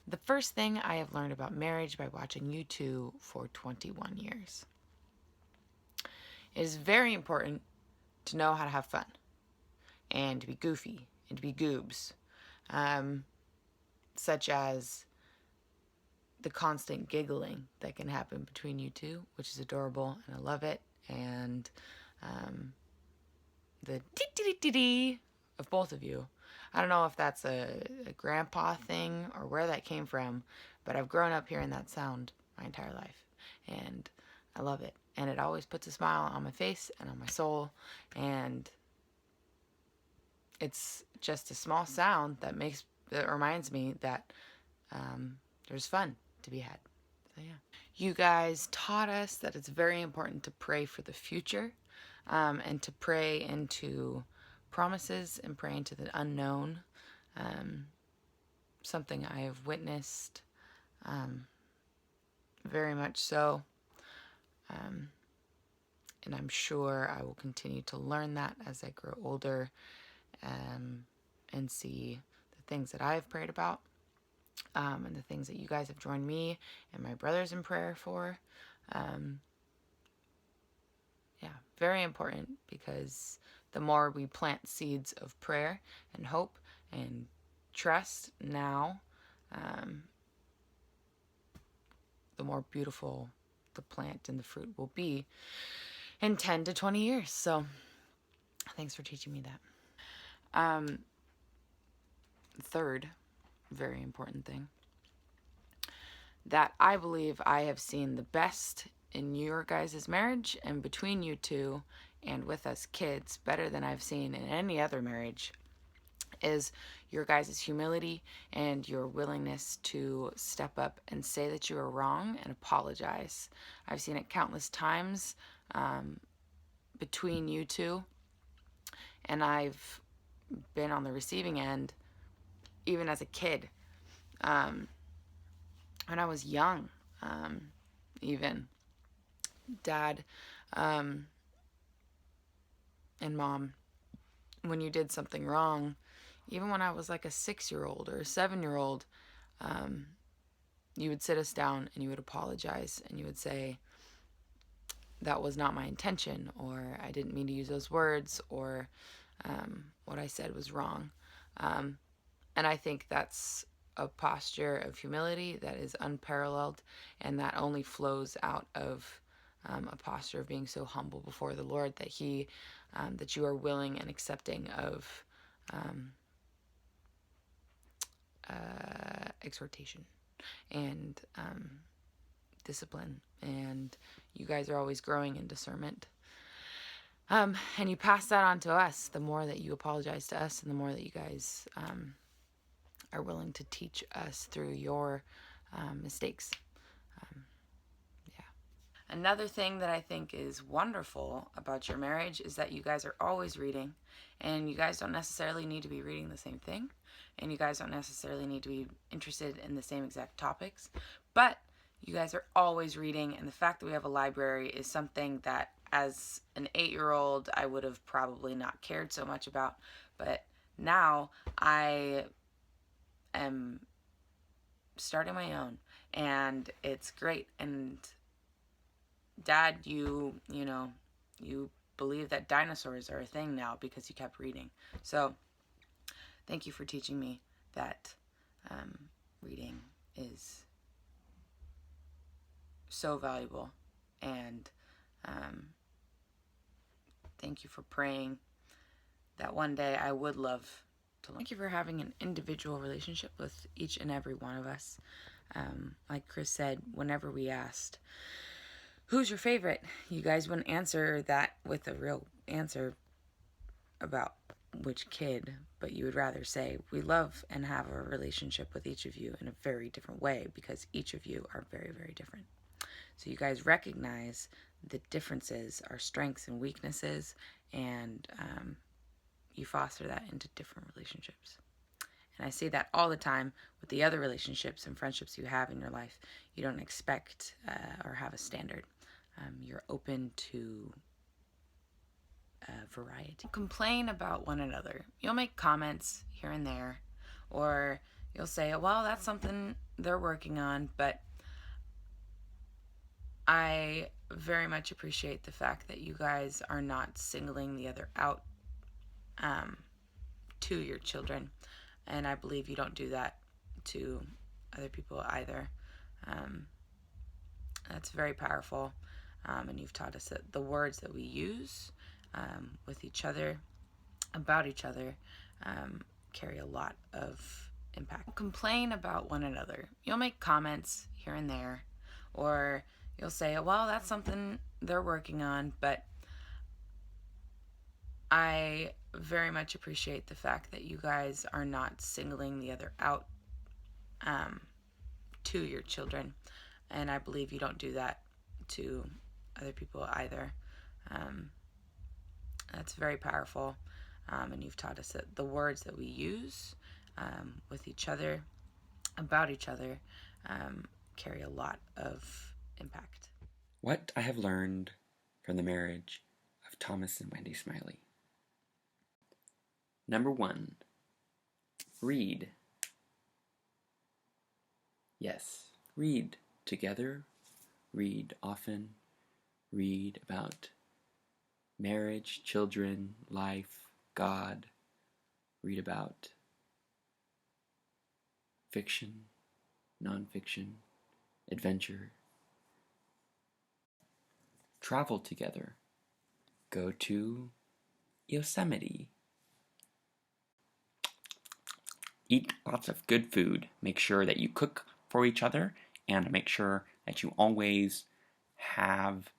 The first thing I have learned about marriage by watching you two for 21 years. It is very important to know how to have fun and to be goofy and to be goobs, such as the constant giggling that can happen between you two, which is adorable and I love it, and the tee of both of you. I don't know if that's a grandpa thing or where that came from, but I've grown up hearing that sound my entire life, and I love it. And it always puts a smile on my face and on my soul, and it's just a small sound that reminds me that there's fun to be had. So yeah, you guys taught us that it's very important to pray for the future, and to pray into promises and pray into the unknown. Something I have witnessed very much so. And I'm sure I will continue to learn that as I grow older, and see the things that I've prayed about, and the things that you guys have joined me and my brothers in prayer for. Yeah, very important, because the more we plant seeds of prayer and hope and trust now, the more beautiful the plant and the fruit will be in 10 to 20 years. So thanks for teaching me that. Third, very important thing, that I believe I have seen the best in your guys' marriage and between you two and with us kids, better than I've seen in any other marriage, is your guys' humility and your willingness to step up and say that you are wrong and apologize. I've seen it countless times between you two, and I've been on the receiving end even as a kid. When I was young, even Dad and Mom, when you did something wrong, even when I was like a 6-year-old or a 7-year-old, you would sit us down and you would apologize and you would say, that was not my intention, or I didn't mean to use those words, or what I said was wrong. And I think that's a posture of humility that is unparalleled, and that only flows out of a posture of being so humble before the Lord that that you are willing and accepting of exhortation and discipline, and you guys are always growing in discernment. And you pass that on to us. The more that you apologize to us, and the more that you guys are willing to teach us through your mistakes. Yeah. Another thing that I think is wonderful about your marriage is that you guys are always reading, and you guys don't necessarily need to be reading the same thing, and you guys don't necessarily need to be interested in the same exact topics, but you guys are always reading, and the fact that we have a library is something that as an 8-year-old I would have probably not cared so much about, but now I am starting my own, and it's great. And Dad, you believe that dinosaurs are a thing now because you kept reading. So thank you for teaching me that reading is so valuable, and thank you for praying that one day I would love to learn. Thank you for having an individual relationship with each and every one of us. Like Chris said, whenever we asked, who's your favorite? You guys wouldn't answer that with a real answer about which kid, but you would rather say, we love and have a relationship with each of you in a very different way, because each of you are very, very different. So you guys recognize the differences, our strengths and weaknesses, and you foster that into different relationships. And I say that all the time with the other relationships and friendships you have in your life. You don't expect or have a standard. You're open to variety. Complain about one another. You'll make comments here and there, or you'll say, well, that's something they're working on, but I very much appreciate the fact that you guys are not singling the other out to your children. And I believe you don't do that to other people either. That's very powerful. And you've taught us that the words that we use with each other, about each other, carry a lot of impact. Complain about one another. You'll make comments here and there, or you'll say, well, that's something they're working on, but I very much appreciate the fact that you guys are not singling the other out to your children. And I believe you don't do that to other people either. That's very powerful. And you've taught us that the words that we use with each other, about each other, carry a lot of impact. What I have learned from the marriage of Thomas and Wendy Smiley. Number 1, read. Yes, read together, read often, read about marriage, children, life, God, read about fiction, nonfiction, adventure. Travel together. Go to Yosemite. Eat lots of good food. Make sure that you cook for each other and make sure that you always have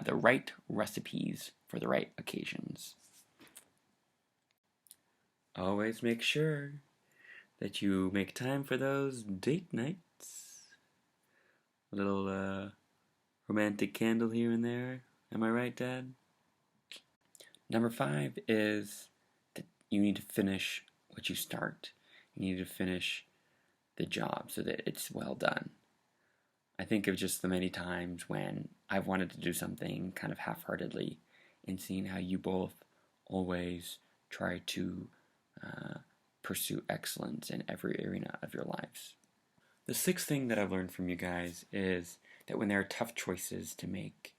the right recipes for the right occasions. Always make sure that you make time for those date nights. A little romantic candle here and there. Am I right, Dad? Number 5 is that you need to finish what you start. You need to finish the job so that it's well done. I think of just the many times when I've wanted to do something kind of half-heartedly and seeing how you both always try to pursue excellence in every arena of your lives. The 6th thing that I've learned from you guys is that when there are tough choices to make,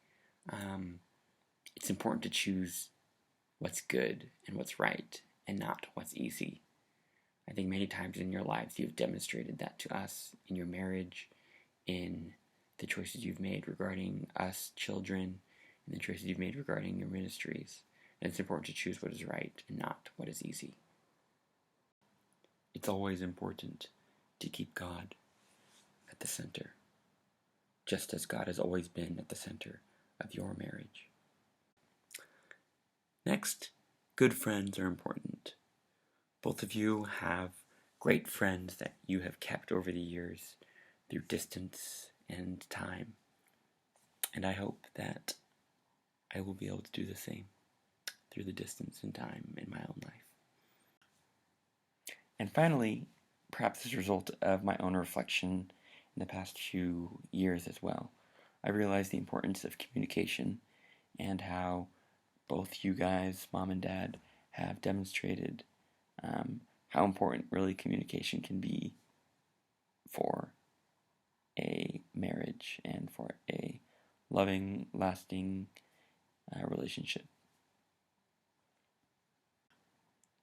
it's important to choose what's good and what's right and not what's easy. I think many times in your lives you've demonstrated that to us in your marriage, in the choices you've made regarding us children, and the choices you've made regarding your ministries. And it's important to choose what is right and not what is easy. It's always important to keep God at the center, just as God has always been at the center of your marriage. Next, good friends are important. Both of you have great friends that you have kept over the years through distance and time. And I hope that I will be able to do the same through the distance and time in my own life. And finally, perhaps as a result of my own reflection in the past few years as well, I realized the importance of communication and how both you guys, Mom and Dad, have demonstrated how important really communication can be for a marriage and for a loving, lasting relationship.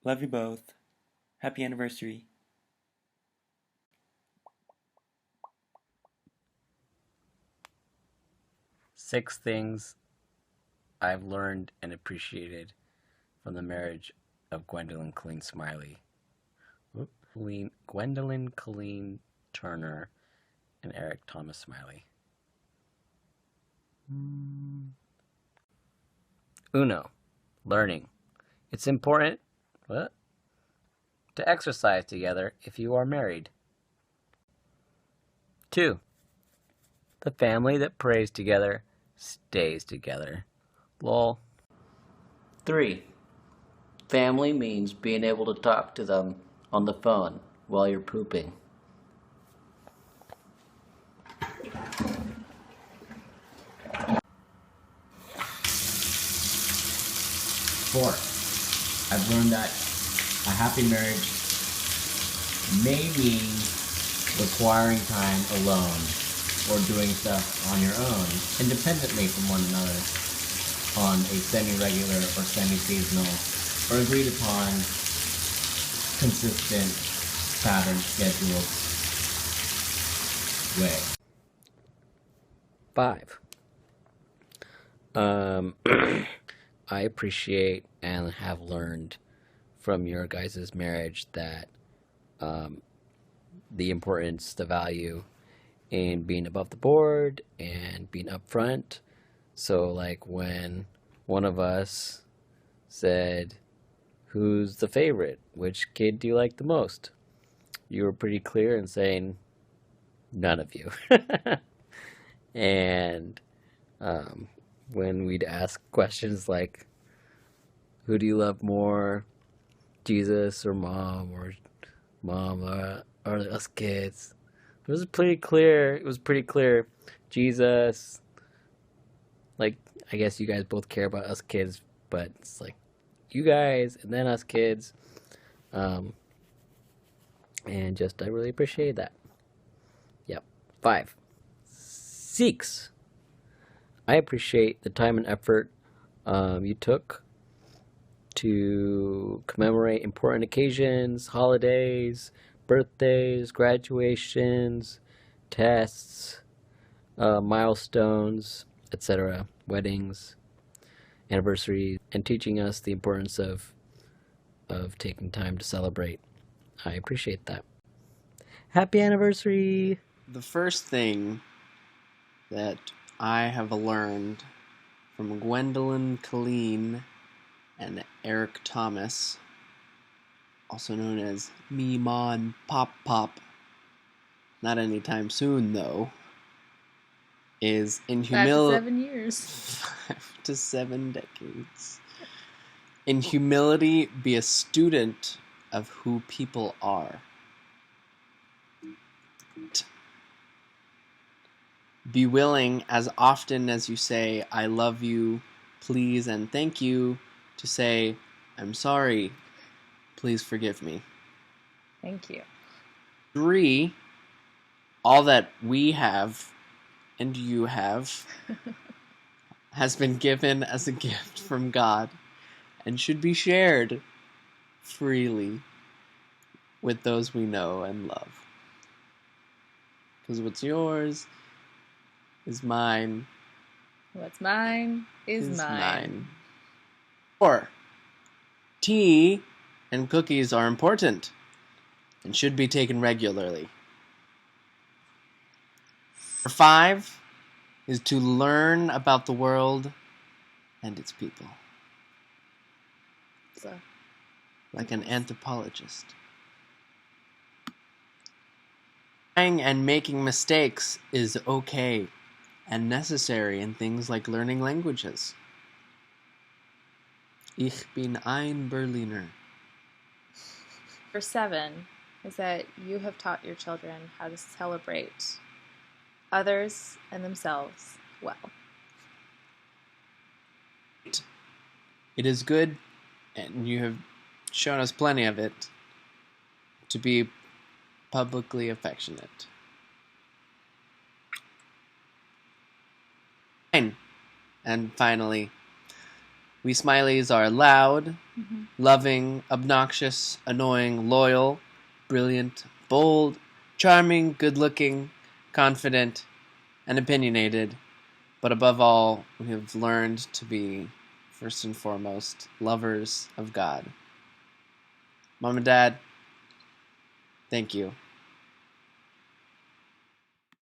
Love you both. Happy anniversary. Six things I've learned and appreciated from the marriage of Gwendolyn Colleen Smiley. Gwendolyn Colleen Turner and Eric Thomas Smiley. Uno, learning. It's important to exercise together if you are married. 2, the family that prays together stays together. Lol. 3, family means being able to talk to them on the phone while you're pooping. 4, I've learned that a happy marriage may mean requiring time alone, or doing stuff on your own, independently from one another, on a semi-regular or semi-seasonal, or agreed upon, consistent, pattern, scheduled way. 5. I appreciate and have learned from your guys' marriage that the importance, the value in being above the board and being upfront. So, like when one of us said, "Who's the favorite? Which kid do you like the most?" You were pretty clear in saying, "None of you." And when we'd ask questions like, "Who do you love more, Jesus or mom, or us kids?" It was pretty clear. Jesus. Like, I guess you guys both care about us kids, but it's like you guys and then us kids. And just I really appreciate that. Yep. 5. 6. I appreciate the time and effort you took to commemorate important occasions, holidays, birthdays, graduations, tests, milestones, etc., weddings, anniversaries, and teaching us the importance of taking time to celebrate. I appreciate that. Happy anniversary! The first thing that I have learned from Gwendolyn Colleen and Eric Thomas, also known as Me Mon Pop Pop, not anytime soon though, is in 5 to humility. 7 years. 5 to 7 decades. In humility, be a student of who people are. Be willing, as often as you say, "I love you, please, and thank you," to say, "I'm sorry, please forgive me." Thank you. 3, all that we have and you have has been given as a gift from God and should be shared freely with those we know and love. Because what's yours is mine. What's mine is mine. 4, tea and cookies are important and should be taken regularly. 5 is to learn about the world and its people, So, like an anthropologist. Trying and making mistakes is okay and necessary in things like learning languages. Ich bin ein Berliner. for 7 is that you have taught your children how to celebrate others and themselves well. It is good, and you have shown us plenty of it, to be publicly affectionate. 9. And finally, we Smileys are loud, loving, obnoxious, annoying, loyal, brilliant, bold, charming, good-looking, confident, and opinionated, but above all, we have learned to be, first and foremost, lovers of God. Mom and Dad, thank you.